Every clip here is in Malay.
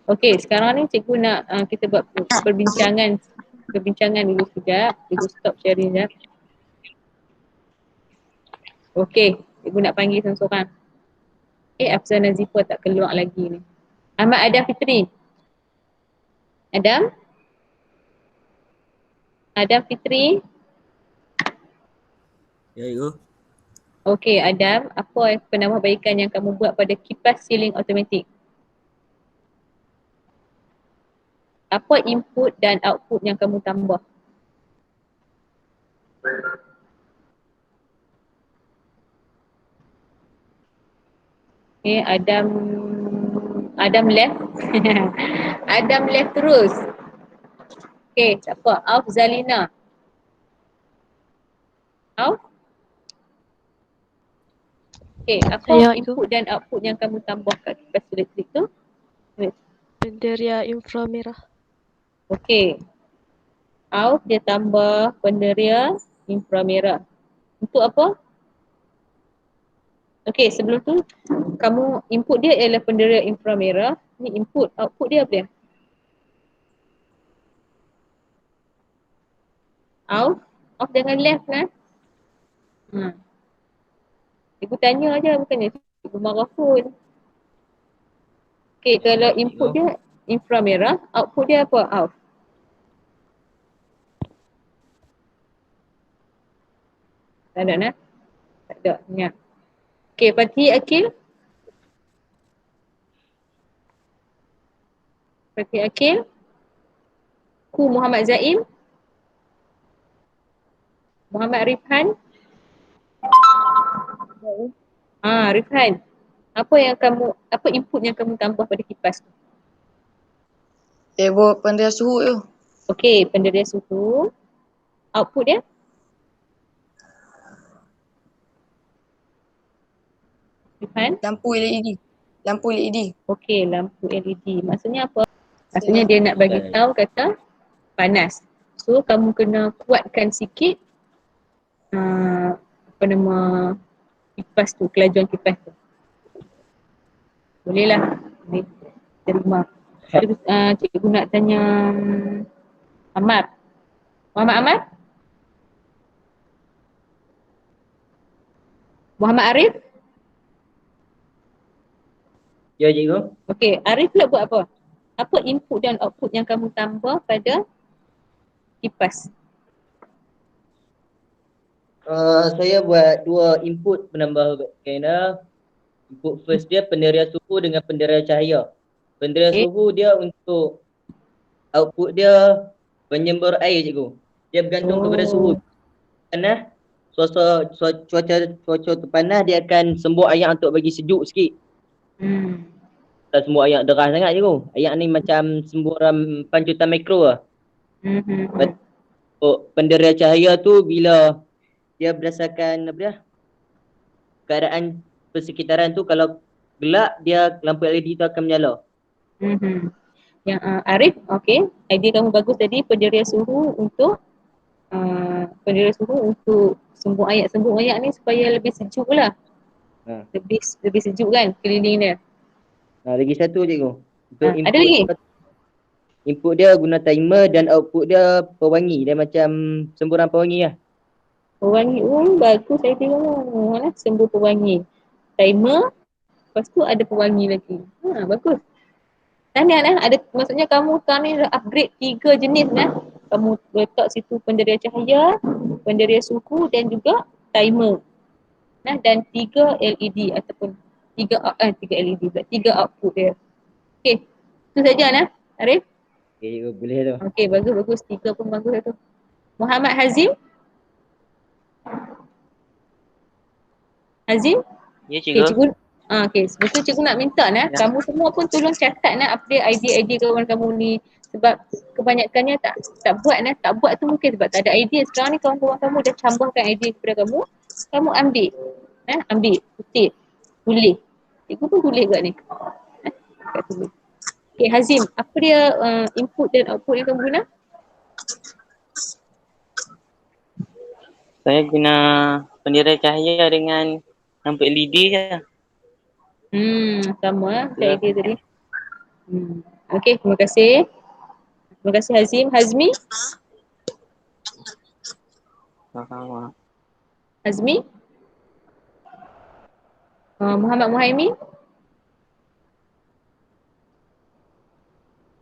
Okey, sekarang ni cikgu nak kita buat perbincangan dulu sekejap. Cikgu stop sharing sekejap. Okey, cikgu nak panggil seorang-seorang. Afzal Nazifa tak keluar lagi ni. Ahmad Adam Fitri. Adam? Adam Fitri? Ya, Cikgu. Okey, Adam, apa penambahbaikan yang kamu buat pada kipas sealing automatik? Apa input dan output yang kamu tambah? Adam left. Adam left terus. Siapa? Auf Zalina. Auf? Apa input dan output yang kamu tambah kat kipas elektrik tu? Penderia inframerah. Auf dia tambah penderia inframerah. Untuk apa? Sebelum tu kamu input dia ialah penderia inframerah. Ni input, output dia apa dia? Auf jangan left kan? Ibu tanya aja bukannya ibu marah pun. Kalau input dia inframerah, output dia apa? Auf. Tak ada nak? Tak ada. Ingat. Fatih Akil. Fatih Akil. Ku Muhammad Zaim. Muhammad Rifhan. Rifhan. Apa input yang kamu tambah pada kipas tu? Buat penderia suhu tu. Penderia suhu. Output dia? Rifhan? Lampu LED. Lampu LED. Lampu LED. Maksudnya apa? Maksudnya dia nak bagi tahu kata panas. So kamu kena kuatkan sikit kipas tu, kelajuan kipas tu. Boleh lah. Boleh terima. Cikgu nak tanya Ahmad. Muhammad Ahmad? Muhammad Arif? Ya, Cikgu. Arif pula buat apa? Apa input dan output yang kamu tambah pada kipas? Saya buat dua input penambahbaikan. Input first dia penderia suhu dengan penderia cahaya. Penderia suhu dia untuk output dia penyembur air, Cikgu. Dia bergantung kepada suhu. Panas, cuaca panas dia akan sembur air untuk bagi sejuk sikit. Tak sembur air deras sangat, Cikgu. Air ni macam semburan pancutan mikro lah. Penderia cahaya tu bila dia berdasarkan keadaan persekitaran tu, kalau gelap dia lampu LED tu akan menyala. Yang Arif, idea kamu bagus tadi, penderia suhu untuk sembur air ni supaya lebih sejuk lah. Lebih sejuk kan keliling dia. Lagi satu, Cikgu. Untuk input, ada lagi? Input dia guna timer dan output dia pewangi. Dia macam semburan pewangi lah. Pewangi, bagus idea kamu. Sembur pewangi. Timer, lepas tu ada pewangi lagi. Bagus. Tahniah lah. Maksudnya kamu sekarang ni dah upgrade 3 jenis lah. Kamu letak situ penderia cahaya, penderia suhu dan juga timer. Dan 3 LED ataupun 3 LED pula, 3 output dia. Itu saja lah Arif. Boleh tu. Bagus. 3 pun bagus lah tu. Muhammad Hazim. Ya, Cikgu. Sebab tu cikgu nak minta kamu semua pun tolong catat update idea-idea kawan kamu ni. Sebab kebanyakannya tak buat tak buat tu mungkin sebab tak ada idea. Sekarang ni kawan-kawan kamu dah cambahkan idea kepada kamu. Kamu ambil. Ambil, kutip, tulis. Cikgu pun tulis kat ni. Hazim, apa dia input dan output yang kamu guna? Saya guna penderia cahaya dengan lampu LED je. Sama lah idea tadi. Okey, terima kasih. Terima kasih Hazim. Hazmi? Sama. Hazmi? Muhammad Muhaimin?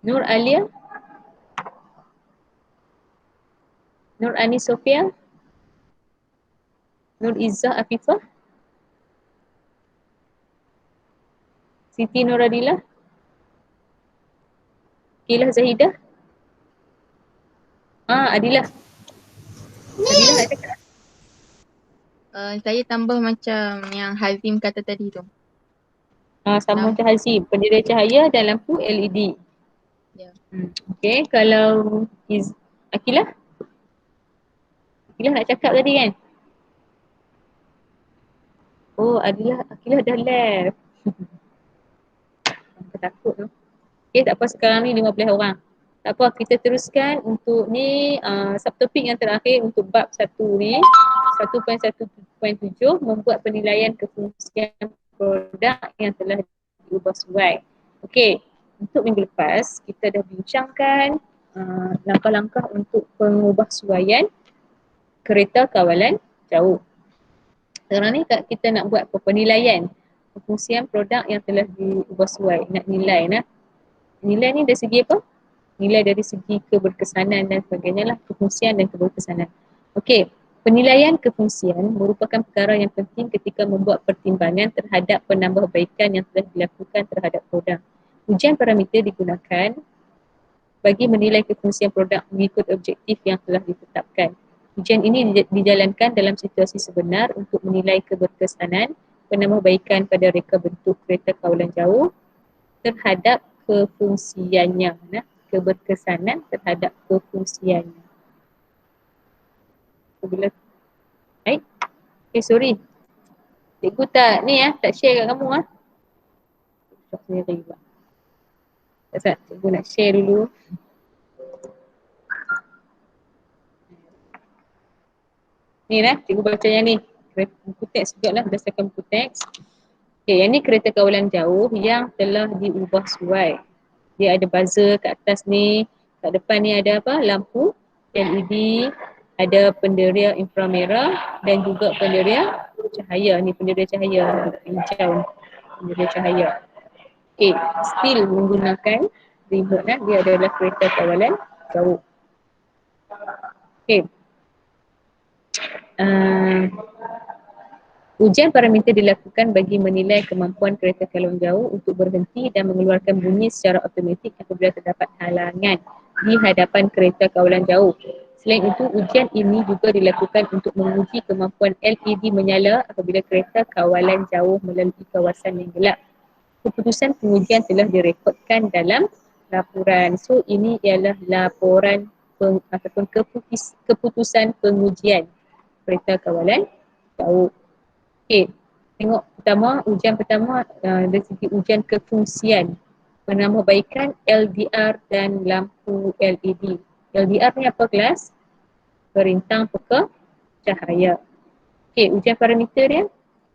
Nur Alia? Nur Ani Sofia? Nur Izzah Afifah? Siti Nuradillah? Kilah Zahidah? Adilah. Adilah nak cakap. Saya tambah macam yang Hazim kata tadi tu. Sama macam Hazim. Pendera cahaya dan lampu LED. Ya. Okey, kalau Akilah? Akilah nak cakap tadi kan? Oh, Akilah dah left. Aku takut tu. Okey, tak apa, sekarang ni 15 orang. Tak apa, kita teruskan untuk ni subtopik yang terakhir untuk bab 1 ni. 1.1.7 membuat penilaian kefungsian produk yang telah diubah sesuai. Okey, untuk minggu lepas kita dah bincangkan langkah-langkah untuk pengubahsuaian kereta kawalan jauh. Sekarang ni kita nak buat penilaian kefungsian produk yang telah diubah sesuai. Nak nilai nah. Nilai ni dari segi apa? Nilai dari segi keberkesanan dan sebagainya lah, kefungsian dan keberkesanan. Okey, penilaian kefungsian merupakan perkara yang penting ketika membuat pertimbangan terhadap penambahbaikan yang telah dilakukan terhadap produk. Ujian parameter digunakan bagi menilai kefungsian produk mengikut objektif yang telah ditetapkan. Ujian ini dijalankan dalam situasi sebenar untuk menilai keberkesanan penambahbaikan pada reka bentuk kereta kawalan jauh terhadap kefungsiannya. Keberkesanan terhadap kefungsiannya. Bila baik. Sorry. Cikgu tak tak share kat kamu Tak sendiri pula. Tak, cikgu nak share dulu. Ni cikgu baca yang ni. Buku teks juga lah, berdasarkan buku teks. Okay, yang ni kereta kawalan jauh yang telah diubah sesuai. Dia ada buzzer kat atas ni. Kat depan ni ada apa? Lampu LED, ada pendera inframerah dan juga pendera cahaya. Ni pendera cahaya hijau. Pendera cahaya. Okay, still menggunakan remote dia adalah kereta kawalan jauh. Okay. Ujian parameter dilakukan bagi menilai kemampuan kereta kawalan jauh untuk berhenti dan mengeluarkan bunyi secara automatik apabila terdapat halangan di hadapan kereta kawalan jauh. Selain itu, ujian ini juga dilakukan untuk menguji kemampuan LED menyala apabila kereta kawalan jauh melalui kawasan yang gelap. Keputusan pengujian telah direkodkan dalam laporan. So, ini ialah laporan ataupun keputusan pengujian kereta kawalan jauh. Okey, tengok ujian pertama dari segi ujian kefungsian penambahbaikan LDR dan lampu LED. LDR ni apa kelas? Perintang peka cahaya. Okey, ujian parameter dia,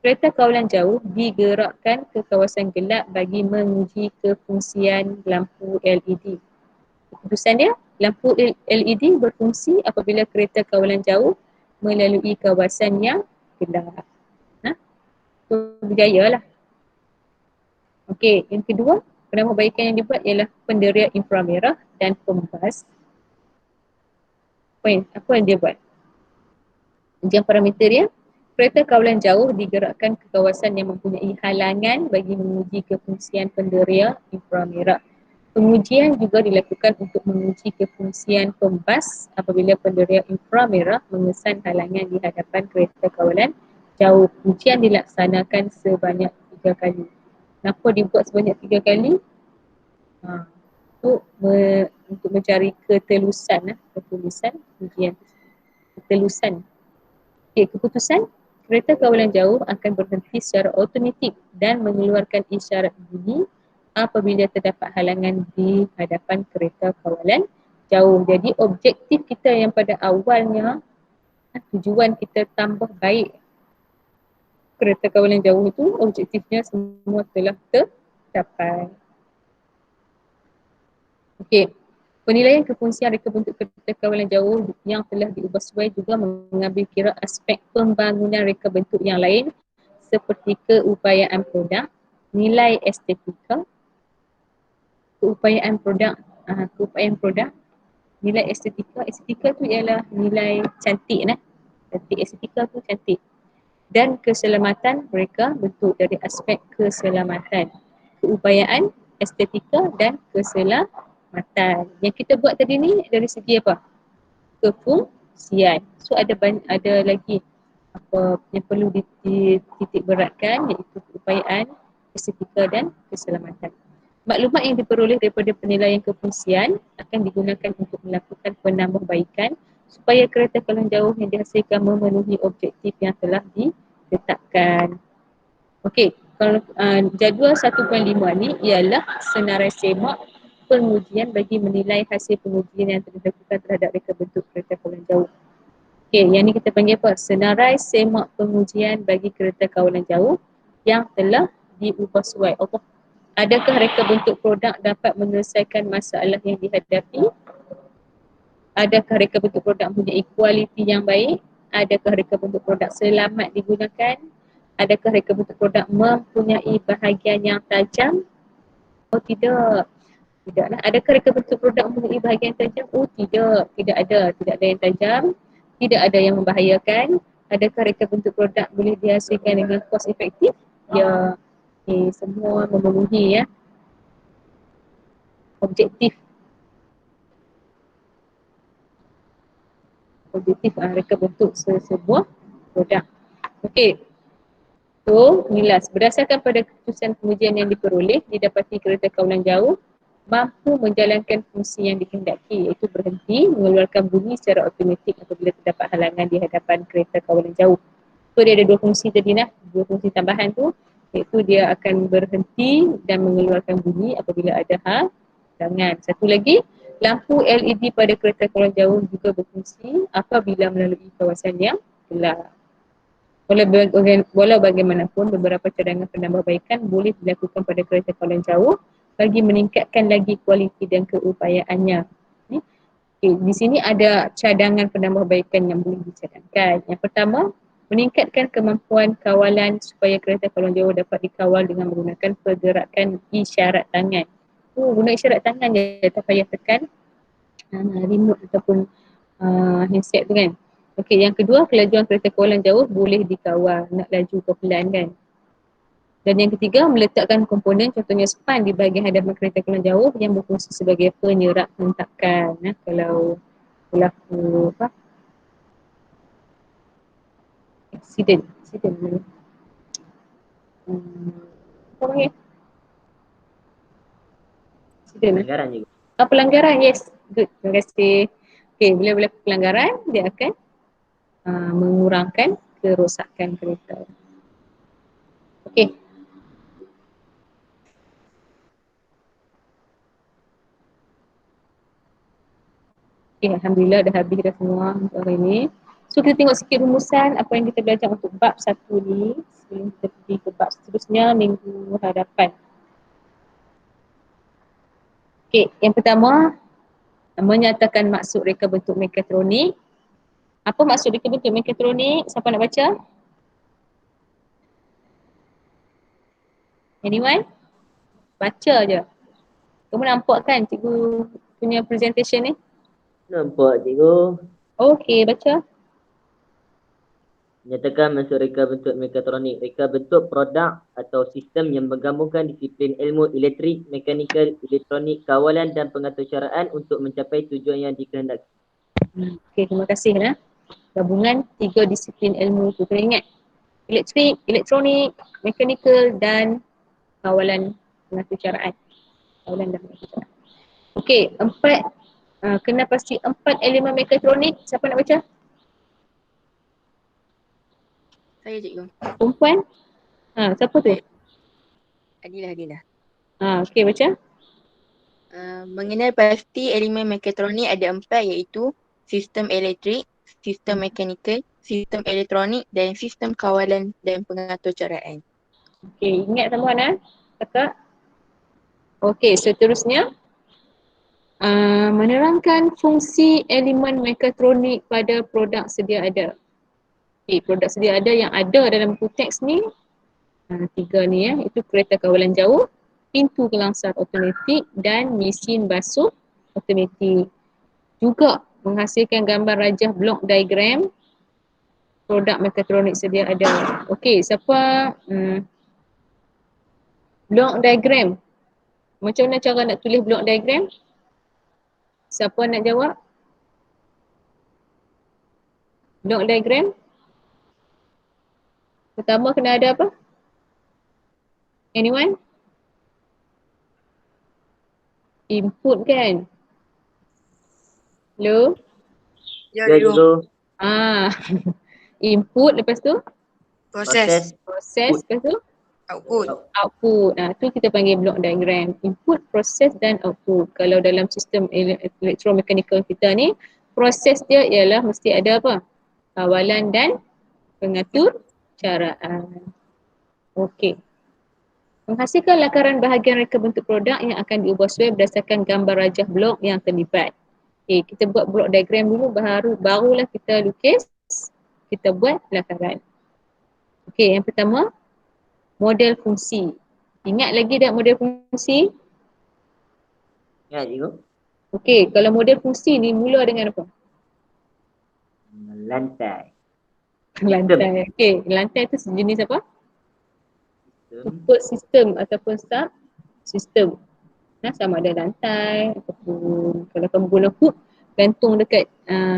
kereta kawalan jauh digerakkan ke kawasan gelap bagi menguji kefungsian lampu LED. Keputusan dia, lampu LED berfungsi apabila kereta kawalan jauh melalui kawasan yang gelap. Berjaya lah. Okey, yang kedua, penambahbaikan yang dibuat ialah pendera inframerah dan pembas. Apa yang dia buat? Ujian parameter dia, kereta kawalan jauh digerakkan ke kawasan yang mempunyai halangan bagi menguji kefungsian pendera inframerah. Pengujian juga dilakukan untuk menguji kefungsian pembas apabila pendera inframerah mengesan halangan di hadapan kereta kawalan jauh. Ujian dilaksanakan sebanyak 3 kali. Kenapa dibuat sebanyak 3 kali? Untuk mencari ketelusan ujian. Ketelusan. Okay, keputusan kereta kawalan jauh akan berhenti secara automatik dan mengeluarkan isyarat bunyi apabila terdapat halangan di hadapan kereta kawalan jauh. Jadi objektif kita yang pada awalnya, tujuan kita tambah baik kereta kawalan jauh itu, objektifnya semua telah tercapai. Okey. Penilaian kefungsian reka bentuk kereta kawalan jauh yang telah diubah sesuai juga mengambil kira aspek pembangunan reka bentuk yang lain seperti keupayaan produk, nilai estetika, keupayaan produk, nilai estetika. Estetika tu ialah nilai cantik nah. Cantik, estetika tu cantik. Dan keselamatan mereka bentuk dari aspek keselamatan, keupayaan, estetika dan keselamatan. Yang kita buat tadi ni dari segi apa? Kefungsian. So ada lagi apa yang perlu dititik beratkan iaitu keupayaan, estetika dan keselamatan. Maklumat yang diperoleh daripada penilaian kefungsian akan digunakan untuk melakukan penambahbaikan supaya kereta kawalan jauh yang dihasilkan memenuhi objektif yang telah ditetapkan. Okey, kalau jadual 1.5 ni ialah senarai semak pengujian bagi menilai hasil pengujian yang telah dilakukan terhadap reka bentuk kereta kawalan jauh. Okey, yang ni kita panggil apa? Senarai semak pengujian bagi kereta kawalan jauh yang telah diubah sesuai. Adakah reka bentuk produk dapat menyelesaikan masalah yang dihadapi? Adakah reka bentuk produk mempunyai kualiti yang baik? Adakah reka bentuk produk selamat digunakan? Adakah reka bentuk produk mempunyai bahagian yang tajam? Oh tidak. Tidaklah. Adakah reka bentuk produk mempunyai bahagian tajam? Oh tidak. Tidak ada. Tidak ada yang tajam. Tidak ada yang membahayakan. Adakah reka bentuk produk boleh dihasilkan dengan kos efektif? Ya. Okay, semua memenuhi ya objektif reka bentuk sebuah produk. Okey. So, nilas berdasarkan pada keputusan pengujian yang diperoleh didapati kereta kawalan jauh mampu menjalankan fungsi yang dikehendaki iaitu berhenti mengeluarkan bunyi secara automatik apabila terdapat halangan di hadapan kereta kawalan jauh. So dia ada dua fungsi tadi nah, dua fungsi tambahan tu iaitu dia akan berhenti dan mengeluarkan bunyi apabila ada halangan. Satu lagi, lampu LED pada kereta kawalan jauh juga berfungsi apabila melalui kawasan yang gelap. Walau bagaimanapun beberapa cadangan penambahbaikan boleh dilakukan pada kereta kawalan jauh bagi meningkatkan lagi kualiti dan keupayaannya. Okay, di sini ada cadangan penambahbaikan yang boleh dicadangkan. Yang pertama, meningkatkan kemampuan kawalan supaya kereta kawalan jauh dapat dikawal dengan menggunakan pergerakan isyarat tangan. Guna isyarat tangan je, tak payah tekan remote ataupun handset tu kan. Okey, yang kedua, kelajuan kereta kawalan jauh boleh dikawal, nak laju ke pelan kan. Dan yang ketiga, meletakkan komponen contohnya span di bahagian hadapan kereta kawalan jauh yang berfungsi sebagai penyerap hentakan. Kalau berlaku accident mana? Apa panggil? Accident Pelanggaran juga. Pelanggaran, yes. Good, terima kasih. Okey, bila berlaku pelanggaran, dia akan mengurangkan kerosakan kereta. Okey. Okay, Alhamdulillah dah habis dah semua untuk hari ni. So kita tengok sikit rumusan apa yang kita belajar untuk bab 1 ni sebelum kita pergi ke bab seterusnya minggu hadapan. Okay, yang pertama menyatakan maksud reka bentuk mekatronik. Apa maksud reka bentuk mekatronik? Siapa nak baca? Anyone? Baca je. Kamu nampak kan cikgu punya presentation ni? Nampak cikgu. Okey, baca. Menyatakan maksud reka bentuk mekatronik. Reka bentuk produk atau sistem yang menggabungkan disiplin ilmu elektrik, mekanikal, elektronik, kawalan dan pengaturcaraan untuk mencapai tujuan yang dikehendaki. Okey, terima kasih lah. Gabungan 3 disiplin ilmu tu. Kena ingat. Elektrik, elektronik, mekanikal dan kawalan pengaturcaraan. Kawalan dan pengaturcaraan. Okey, 4 kena pasti 4 elemen mekatronik. Siapa nak baca? Saya cikgu. Perempuan? Siapa tu? Adilah. Okey, baca. Mengenal pasti elemen mekatronik ada 4 iaitu sistem elektrik, sistem mekanikal, sistem elektronik dan sistem kawalan dan pengaturcaraan. Okey, ingat tambahan kakak. Okey, seterusnya Menerangkan fungsi elemen mekatronik pada produk sedia ada. Okay, produk sedia ada yang ada dalam buku teks ni, tiga ni itu kereta kawalan jauh, pintu gelangsar automatik dan mesin basuh automatik. Juga menghasilkan gambar rajah blok diagram produk mekatronik sedia ada. Okey, siapa blok diagram? Macam mana cara nak tulis blok diagram? Siapa nak jawab? Blok diagram? Pertama kena ada apa? Anyone? Input kan? Hello? Ya, Ya dulu. cikgu. Input, lepas tu Proses. proses, lepas tu Output. output. Tu kita panggil block diagram. Input, proses dan output. Kalau dalam sistem elektromekanikal kita ni, proses dia ialah mesti ada apa? Kawalan dan pengatur caraan. Okey. Menghasilkan lakaran bahagian reka bentuk produk yang akan diubah sesuai berdasarkan gambar rajah blok yang terlibat. Okey, kita buat blok diagram dulu, barulah kita lukis, kita buat lakaran. Okey, yang pertama model fungsi. Ingat lagi tak model fungsi? Ya cikgu. Okey, kalau model fungsi ni mula dengan apa? Lantai. Lantai. Okey, lantai tu sejenis apa? Sistem. Input sistem ataupun sub sistem. Sama ada lantai ataupun kalau kamu guna hook gantung dekat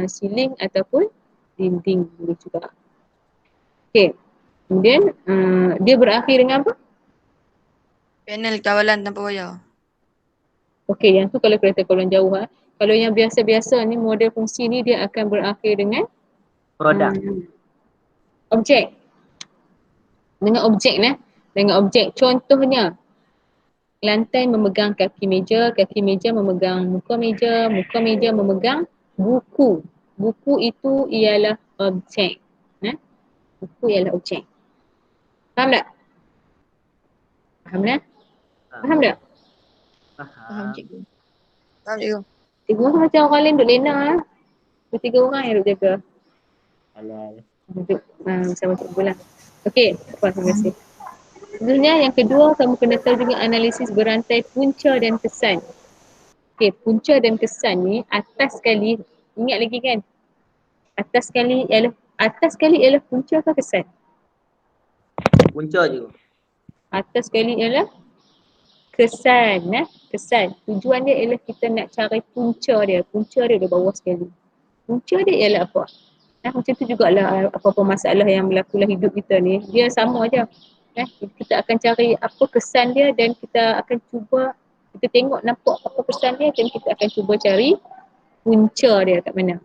ceiling ataupun dinding boleh juga. Okey. Kemudian dia berakhir dengan apa? Panel kawalan tanpa wayar. Okey, yang tu kalau kereta kawalan jauh Kalau yang biasa-biasa ni model fungsi ni dia akan berakhir dengan Produk. objek. Dengan objek dengan objek. Contohnya lantai memegang kaki meja memegang muka meja memegang buku. Buku itu ialah objek. Buku ialah objek. Faham tak? Faham tak? Faham tak? Faham cikgu. Faham cikgu? Cikgu macam orang lain duduk lena Bertiga orang yang duduk jaga. Halal. Duduk bersama cikgu lah. Okey, terima kasih. Sebenarnya yang kedua kamu kena tahu juga analisis berantai punca dan kesan. Okey, punca dan kesan ni atas sekali, ingat lagi kan? Atas sekali ialah punca atau kesan? Punca cikgu. Atas sekali ialah kesan. Kesan. Tujuan dia ialah kita nak cari punca dia. Punca dia di bawah sekali. Punca dia ialah apa? Macam tu jugalah apa-apa masalah yang berlaku dalam hidup kita ni. Dia sama aja. Kita akan cari apa kesan dia dan kita akan cuba, kita tengok nampak apa kesan dia dan kita akan cuba cari punca dia kat mana.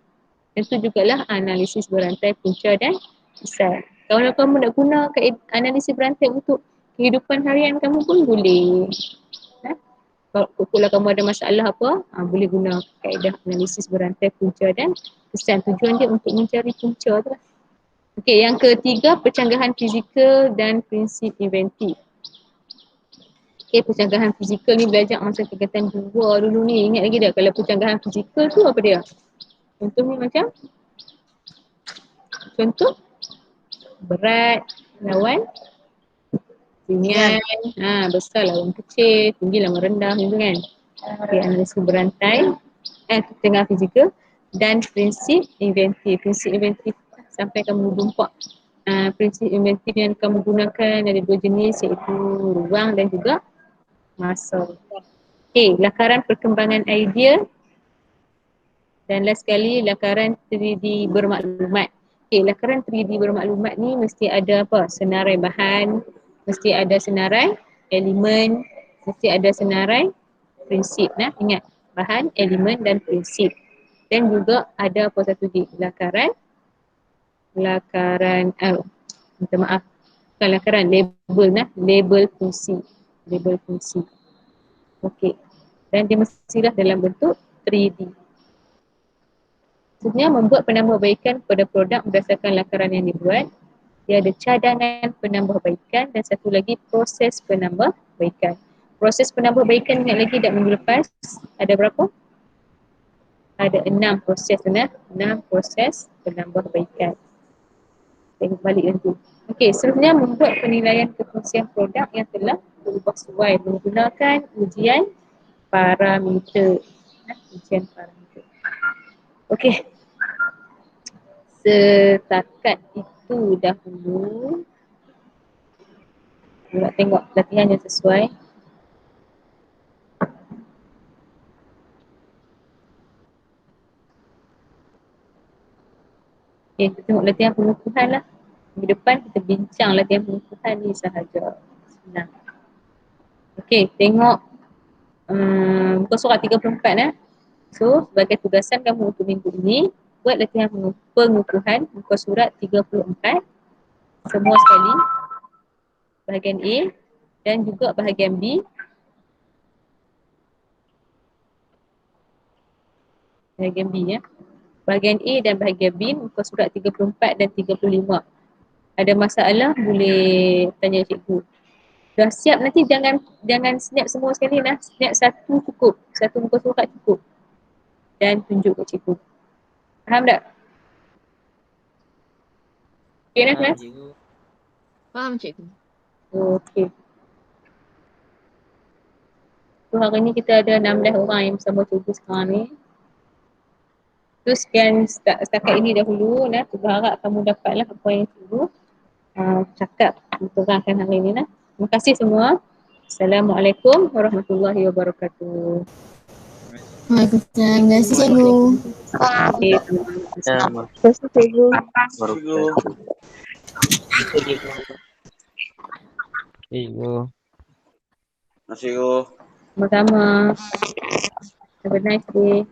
Itu jugalah analisis berantai punca dan kesan. Kalau kamu nak guna analisis berantai untuk kehidupan harian kamu pun boleh. Kalau kamu ada masalah apa, boleh guna kaedah analisis berantai punca dan kesan. Tujuan dia untuk mencari punca tu lah. Okey, yang ketiga pencanggahan fizikal dan prinsip inventif. Okey, pencanggahan fizikal ni belajar masa kegiatan 2 dulu ni. Ingat lagi tak kalau pencanggahan fizikal tu apa dia? Contohnya macam contoh berat lawan ringan, besar lawan kecil, tinggi lawan rendah macam tu kan. Okey, analisis berantai tengah fizikal dan prinsip inventif. Prinsip inventif sampai kamu jumpa prinsip inventif yang kamu gunakan ada 2 jenis iaitu ruang dan juga masa. Okey, lakaran perkembangan idea dan last sekali lakaran 3D bermaklumat. Okey, lakaran 3D bermaklumat ni mesti ada apa? Senarai bahan, mesti ada senarai elemen, mesti ada senarai prinsip. Ingat, bahan, elemen dan prinsip. Dan juga ada apa satu lagi? Minta maaf. Bukan lakaran, label fungsi. Label fungsi. Okey. Dan dia mestilah dalam bentuk 3D. Maksudnya membuat penambahbaikan pada produk berdasarkan lakaran yang dibuat. Dia ada cadangan penambahbaikan dan satu lagi proses penambahbaikan. Proses penambahbaikan ingat lagi dah minggu lepas ada berapa? Ada 6 proses benar. 6 proses penambahbaikan. Tengok balik nanti. Okey, seterusnya membuat penilaian kefungsian produk yang telah berubah sesuai menggunakan ujian parameter. Ujian parameter. Okey. Setakat itu dahulu. Nak tengok latihan yang sesuai. Okay, kita tengok latihan pengukuhan lah. Minggu depan kita bincang latihan pengukuhan ni sahaja. Senang. Okay, tengok muka surat 34 . So, sebagai tugasan kamu untuk minggu ini, buat latihan pengukuhan muka surat 34. Semua sekali. Bahagian A dan juga bahagian B. Bahagian B ya. Bahagian A dan bahagian B, muka surat 34 dan 35. Ada masalah boleh tanya cikgu. Dah siap nanti jangan snap semua sekali lah. Snap satu cukup. Satu muka surat cukup. Dan tunjuk ke cikgu. Faham tak? Okay dah kelas? Faham cikgu? Okay. So hari ni kita ada 16 orang yang bersama cikgu sekarang ni. So sekian setakat ini dahulu nah. Cikgu harap kamu dapatlah apa yang cikgu cakap terangkan hari ini nah. Terima kasih semua. Assalamualaikum warahmatullahi wabarakatuh. Waalaikumsalam. Terima kasih cikgu. Okay, Sama. Terima kasih cikgu. Cikgu. sama-sama. Have a nice day.